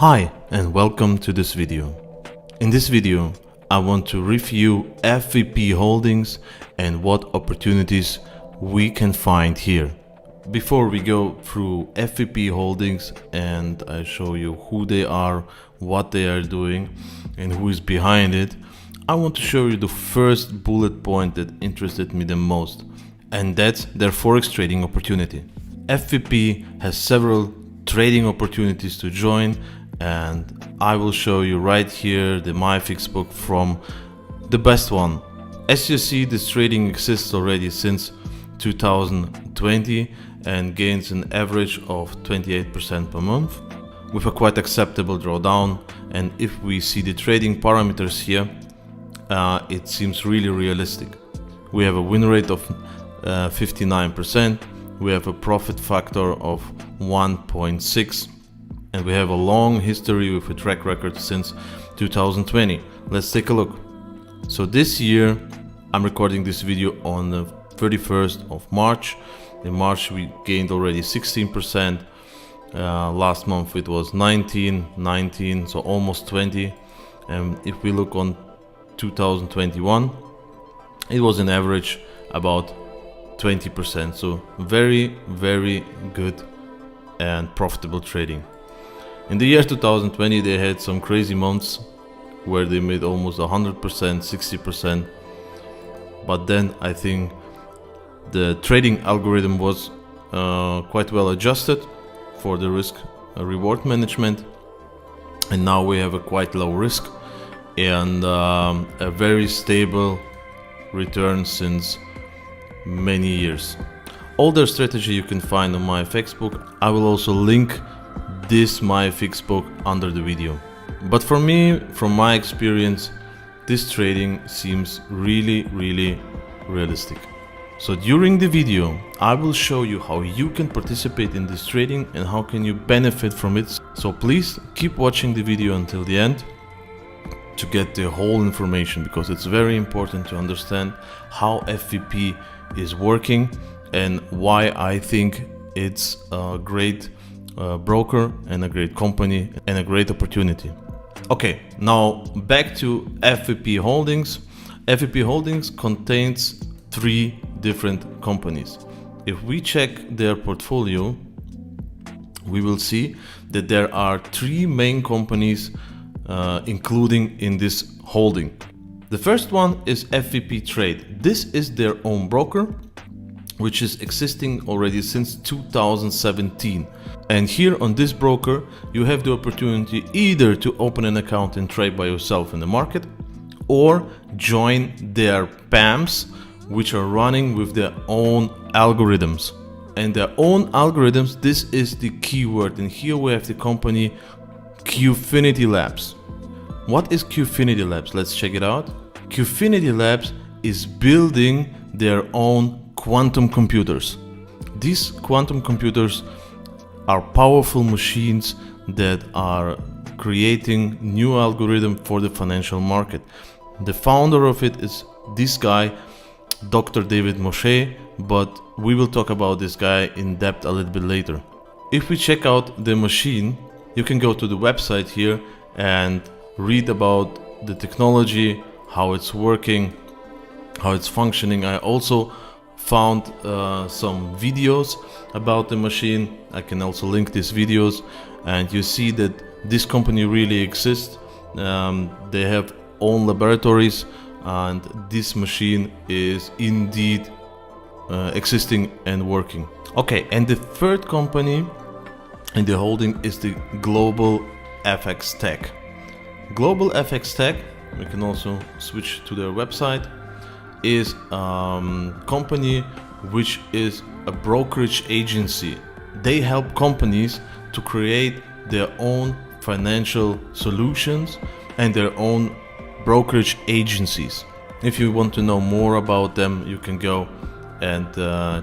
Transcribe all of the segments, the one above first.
Hi and welcome to this video. In this video, I want to review FVP Holdings and what opportunities we can find here. Before we go through FVP Holdings and I show you who they are, what they are doing and who is behind it, I want to show you the first bullet point that interested me the most, and that's their forex trading opportunity. FVP has several trading opportunities to join, and I will show you right here the MyFix book from the best one. As you see, this trading exists already since 2020 and gains an average of 28% per month with a quite acceptable drawdown. And if we see the trading parameters here, it seems really realistic. We have a win rate of 59%, we have a profit factor of 1.6, and we have a long history with a track record since 2020. Let's take a look. So this year, I'm recording this video on the 31st of March. In March we gained already 16%. Last month it was 19, so almost 20. And if we look on 2021, it was an average about 20%. So very good and profitable trading. In the year 2020 they had some crazy months where they made almost 100%, 60%. But then I think the trading algorithm was quite well adjusted for the risk reward management, and now we have a quite low risk and a very stable return since many years. All their strategy you can find on MyFX book. I will also link this MyFix book under the video. But for me, from my experience, this trading seems really realistic. So during the video, I will show you how you can participate in this trading and how can you benefit from it. So please keep watching the video until the end to get the whole information, because it's very important to understand how FVP is working and why I think it's a great broker and a great company and a great opportunity. Okay, now back to FVP Holdings. FVP Holdings contains 3 different companies. If we check their portfolio, we will see that there are 3 main companies including in this holding. The first one is FVP Trade. This is their own broker, which is existing already since 2017. And here on this broker, you have the opportunity either to open an account and trade by yourself in the market, or join their PAMs, which are running with their own algorithms. And their own algorithms, this is the keyword. And here we have the company Qfinity Labs. What is Qfinity Labs? Let's check it out. Qfinity Labs is building their own quantum computers. These quantum computers are powerful machines that are creating new algorithm for the financial market. The founder of it is this guy, Dr. David Moshe, but we will talk about this guy in depth a little bit later. If we check out the machine, you can go to the website here and read about the technology, how it's working, how it's functioning. I also found some videos about the machine. I can also link these videos, and you see that this company really exists. They have own laboratories, and this machine is indeed existing and working. Okay, and the third company in the holding is the Global FX Tech. Global FX Tech, we can also switch to their website, is a company which is a brokerage agency. They help companies to create their own financial solutions and their own brokerage agencies. If you want to know more about them, you can go and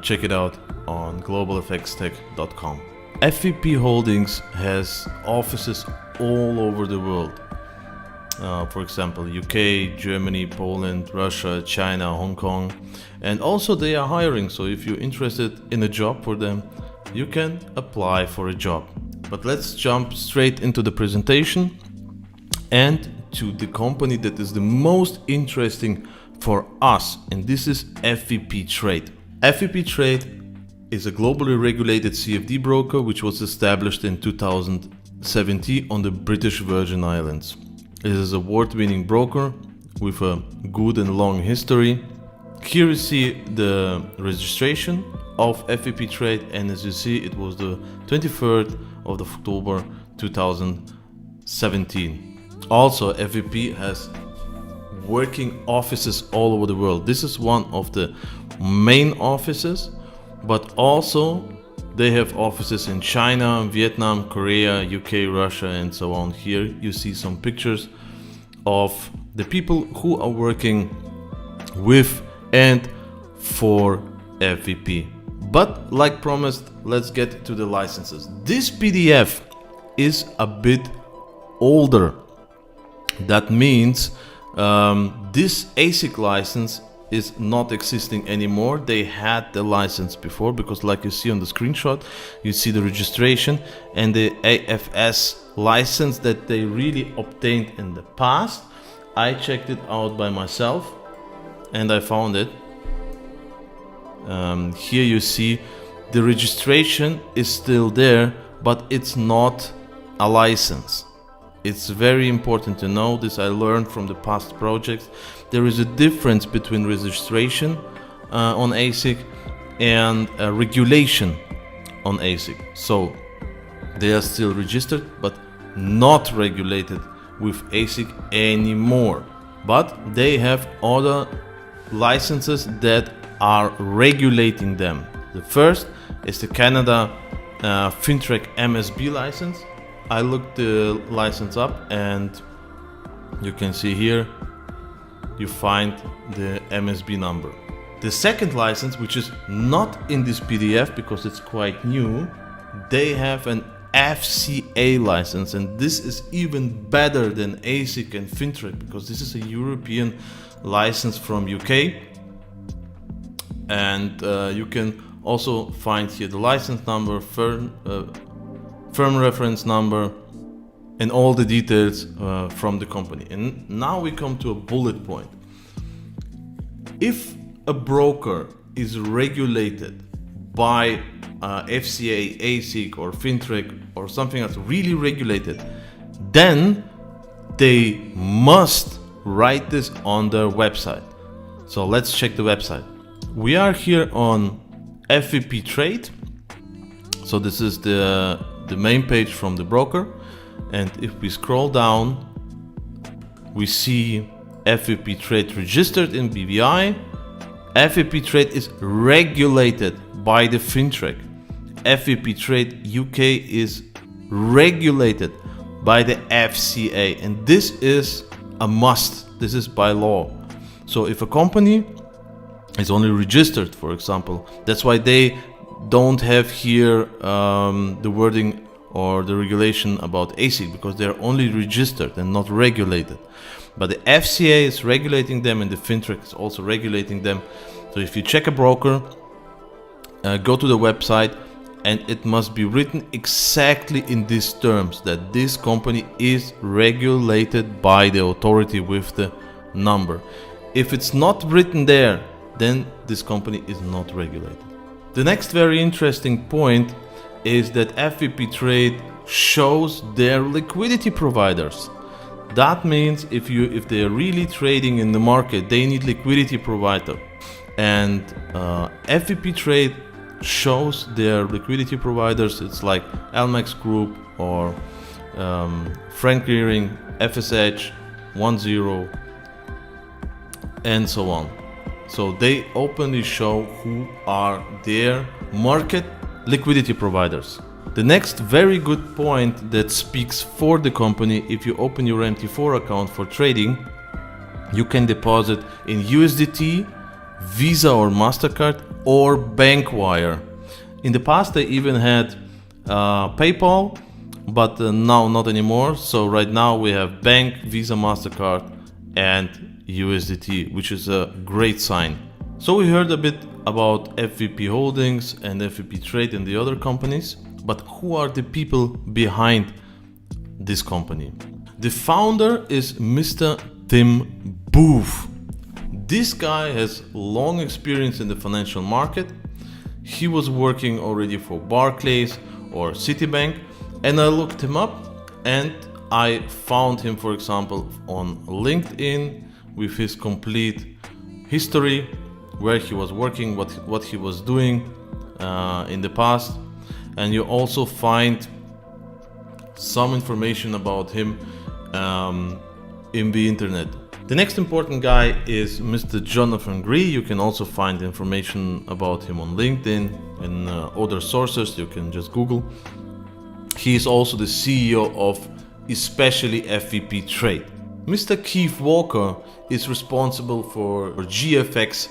check it out on globalfxtech.com. FVP Holdings has offices all over the world. For example, UK, Germany, Poland, Russia, China, Hong Kong, and also they are hiring. So if you're interested in a job for them, you can apply for a job. But let's jump straight into the presentation and to the company that is the most interesting for us, and this is FVP Trade. FVP Trade is a globally regulated CFD broker which was established in 2017 on the British Virgin Islands. It is an award-winning broker with a good and long history. Here you see the registration of FVP Trade, and as you see, it was the 23rd of October 2017. Also, FVP has working offices all over the world. This is one of the main offices, but also they have offices in China, Vietnam, Korea, UK, Russia, and so on. Here you see some pictures of the people who are working with and for FVP. But like promised, let's get to the licenses. This PDF is a bit older. That means this ASIC license is not existing anymore. They had the license before, because like you see on the screenshot, you see the registration and the AFS license that they really obtained in the past. I checked it out by myself and I found it. Here you see the registration is still there, but it's not a license. It's very important to know this. I learned from the past projects. There is a difference between registration on ASIC and regulation on ASIC. So they are still registered but not regulated with ASIC anymore. But they have other licenses that are regulating them. The first is the Canada FinTrack MSB license. I looked the license up and you can see here you find the MSB number. The second license, which is not in this PDF because it's quite new, they have an FCA license, and this is even better than ASIC and FinTrack because this is a European license from UK. And you can also find here the license number, firm reference number, and all the details from the company. And now we come to a bullet point. If a broker is regulated by FCA, ASIC or FinTrack or something else, really regulated, then they must write this on their website. So let's check the website. We are here on FVP Trade. So this is the main page from the broker, and if we scroll down, we see FVP Trade registered in BVI. FVP Trade is regulated by the FinTrack. FVP Trade UK is regulated by the FCA, and this is a must. This is by law. So if a company is only registered, for example, that's why they don't have here the wording or the regulation about ASIC, because they're only registered and not regulated. But the FCA is regulating them and the FinTrack is also regulating them. So if you check a broker, go to the website, and it must be written exactly in these terms, that this company is regulated by the authority with the number. If it's not written there, then this company is not regulated. The next very interesting point is that FVP Trade shows their liquidity providers. That means if they are really trading in the market, they need liquidity provider. And FVP Trade shows their liquidity providers. It's like Elmex Group or Frank Clearing, FSH, 10, and so on. So they openly show who are their market liquidity providers. The next very good point that speaks for the company: if you open your MT4 account for trading, you can deposit in USDT, Visa or MasterCard, or BankWire. In the past they even had PayPal, but now not anymore. So right now we have Bank, Visa, MasterCard, and USDT, which is a great sign. So we heard a bit about FVP Holdings and FVP Trade and the other companies, But who are the people behind this company? The founder is Mr. Tim Booth. This guy has long experience in the financial market. He was working already for Barclays or Citibank, and I looked him up and I found him, for example, on LinkedIn with his complete history, where he was working, what he was doing in the past. And you also find some information about him in the internet. The next important guy is Mr. Jonathan Gree. You can also find information about him on LinkedIn and other sources. You can just Google. He is also the CEO of especially FVP Trade. Mr. Keith Walker is responsible for GFX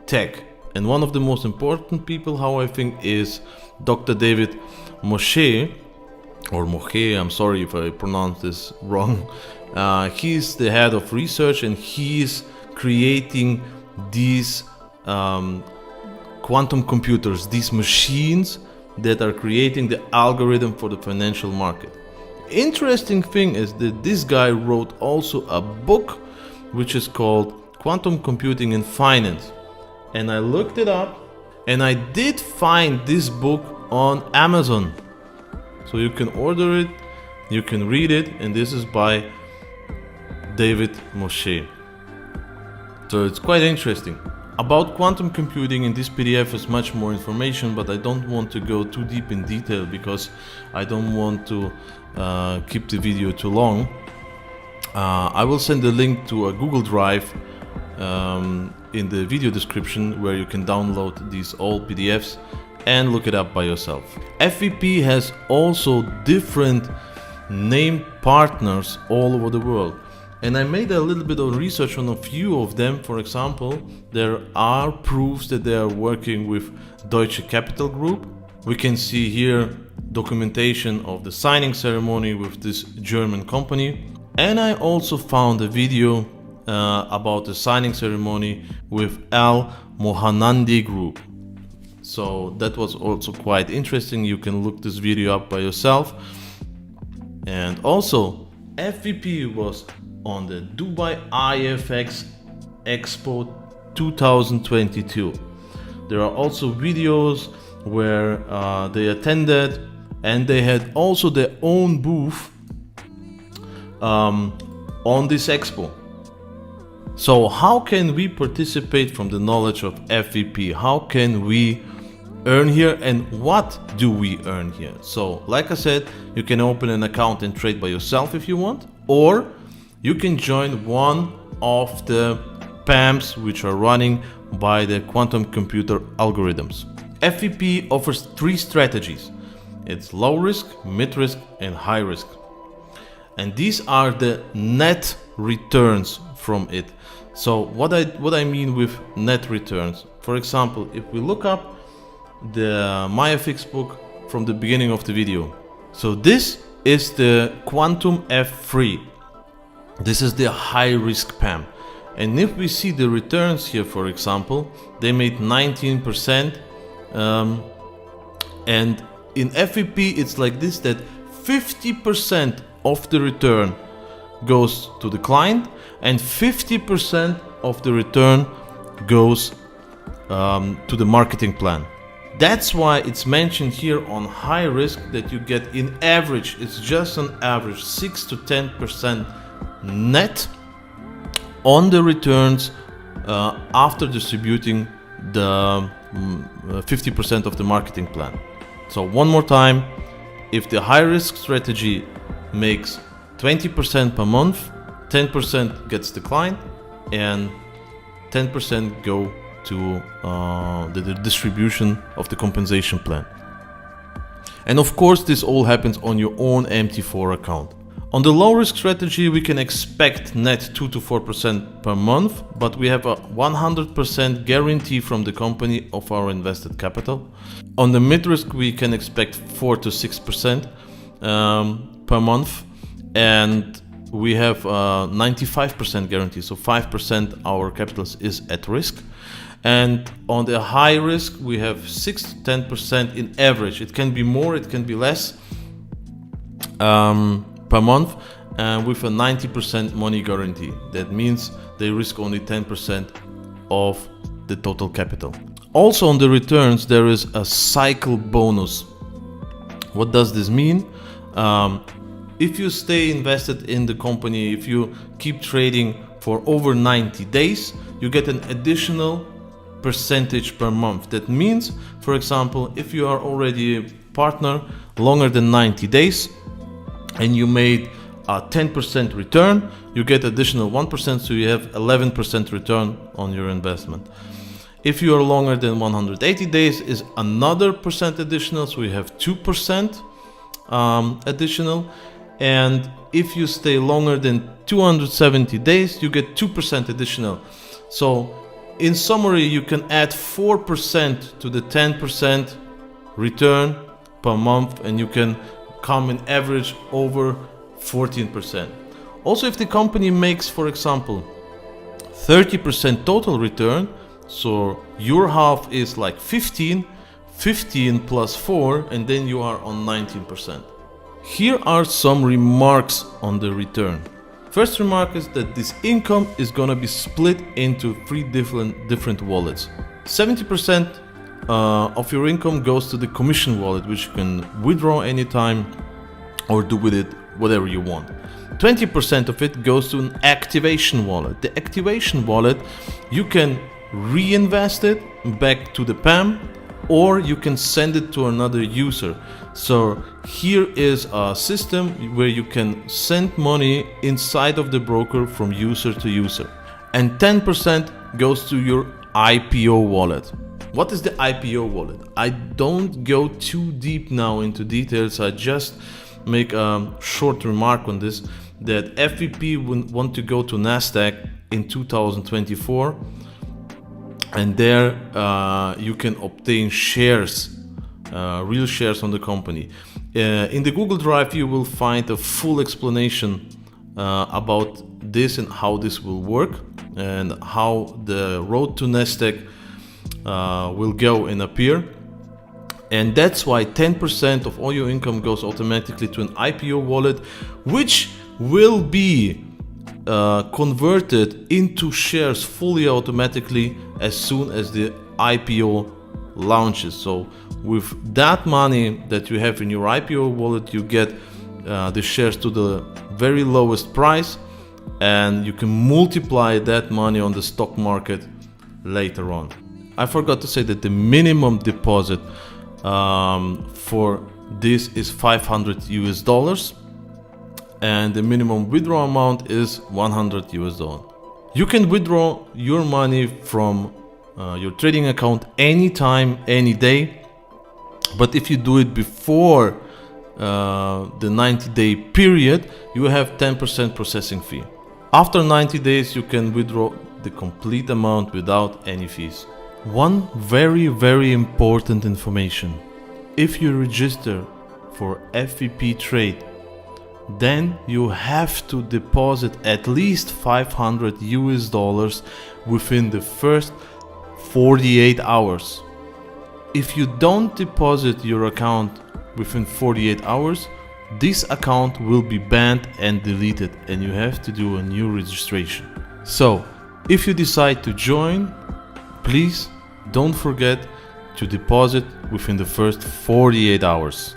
Tech. And one of the most important people, how I think, is Dr. David Moshe, or Mohe, I'm sorry if I pronounce this wrong. He's the head of research, and he's creating these quantum computers, these machines that are creating the algorithm for the financial market. Interesting thing is that this guy wrote also a book which is called Quantum Computing in Finance. And I looked it up and I did find this book on Amazon. So you can order it, you can read it, and this is by David Moshe. So it's quite interesting. About quantum computing, in this PDF is much more information, but I don't want to go too deep in detail because I don't want to keep the video too long. I will send a link to a Google Drive in the video description where you can download these old PDFs and look it up by yourself. FVP has also different name partners all over the world. And I made a little bit of research on a few of them. For example, there are proofs that they are working with Deutsche Capital Group. We can see here documentation of the signing ceremony with this German company. And I also found a video about the signing ceremony with Al Mohanandi Group. So that was also quite interesting. You can look this video up by yourself. And also, FVP was on the Dubai IFX Expo 2022. There are also videos where they attended, and they had also their own booth on this expo. So how can we participate from the knowledge of FVP? How can we earn here, and what do we earn here? So like I said, you can open an account and trade by yourself if you want, or you can join one of the PAMs which are running by the quantum computer algorithms. FVP offers three strategies. It's low risk, mid risk, and high risk. And these are the net returns from it. So what I mean with net returns, for example, if we look up the MyFX book from the beginning of the video. So this is the Quantum F3. This is the high risk PAM. And if we see the returns here, for example, they made 19%. And in FVP, it's like this, that 50% of the return goes to the client and 50% of the return goes to the marketing plan. That's why it's mentioned here on high risk that you get in average, it's just an average 6 to 10% net on the returns after distributing the 50% of the marketing plan. So one more time, if the high risk strategy makes 20% per month, 10% gets the client and 10% go to the distribution of the compensation plan. And of course, this all happens on your own MT4 account. On the low risk strategy, we can expect net 2 to 4% per month, but we have a 100% guarantee from the company of our invested capital. On the mid risk, we can expect 4 to 6% per month, and we have a 95% guarantee, so 5% our capital is at risk. And on the high risk, we have 6 to 10% in average. It can be more, it can be less per month, with a 90% money guarantee. That means they risk only 10% of the total capital. Also on the returns, there is a cycle bonus. What does this mean? If you stay invested in the company, if you keep trading for over 90 days, you get an additional percentage per month. That means, for example, if you are already a partner longer than 90 days and you made a 10% return, you get additional 1%, so you have 11% return on your investment. If you are longer than 180 days, is another percent additional, so you have 2% additional. And if you stay longer than 270 days, you get 2% additional. So in summary, you can add 4% to the 10% return per month, and you can come in average over 14%. Also, if the company makes, for example, 30% total return, so your half is like 15 plus 4, and then you are on 19%. Here are some remarks on the return. First remark is that this income is gonna be split into 3 different wallets. 70% of your income goes to the commission wallet, which you can withdraw anytime or do with it whatever you want. 20% of it goes to an activation wallet. The activation wallet, you can reinvest it back to the PAM, or you can send it to another user. So here is a system where you can send money inside of the broker from user to user. And 10% goes to your IPO wallet. What is the IPO wallet? I don't go too deep now into details. I just make a short remark on this, that FVP want to go to NASDAQ in 2024. And there you can obtain shares, real shares on the company. In the Google Drive, you will find a full explanation about this and how this will work and how the road to NASDAQ will go and appear. And that's why 10% of all your income goes automatically to an IPO wallet, which will be converted into shares fully automatically as soon as the IPO launches. So with that money that you have in your IPO wallet, you get the shares to the very lowest price, and you can multiply that money on the stock market later on. I forgot to say that the minimum deposit for this is $500 and the minimum withdrawal amount is $100. You can withdraw your money from your trading account anytime, any day, but if you do it before the 90-day period, you have 10% processing fee. After 90 days, you can withdraw the complete amount without any fees. One very important information: if you register for FVP Trade, then you have to deposit at least $500 within the first 48 hours. If you don't deposit your account within 48 hours, this account will be banned and deleted, and you have to do a new registration. So, if you decide to join, please don't forget to deposit within the first 48 hours.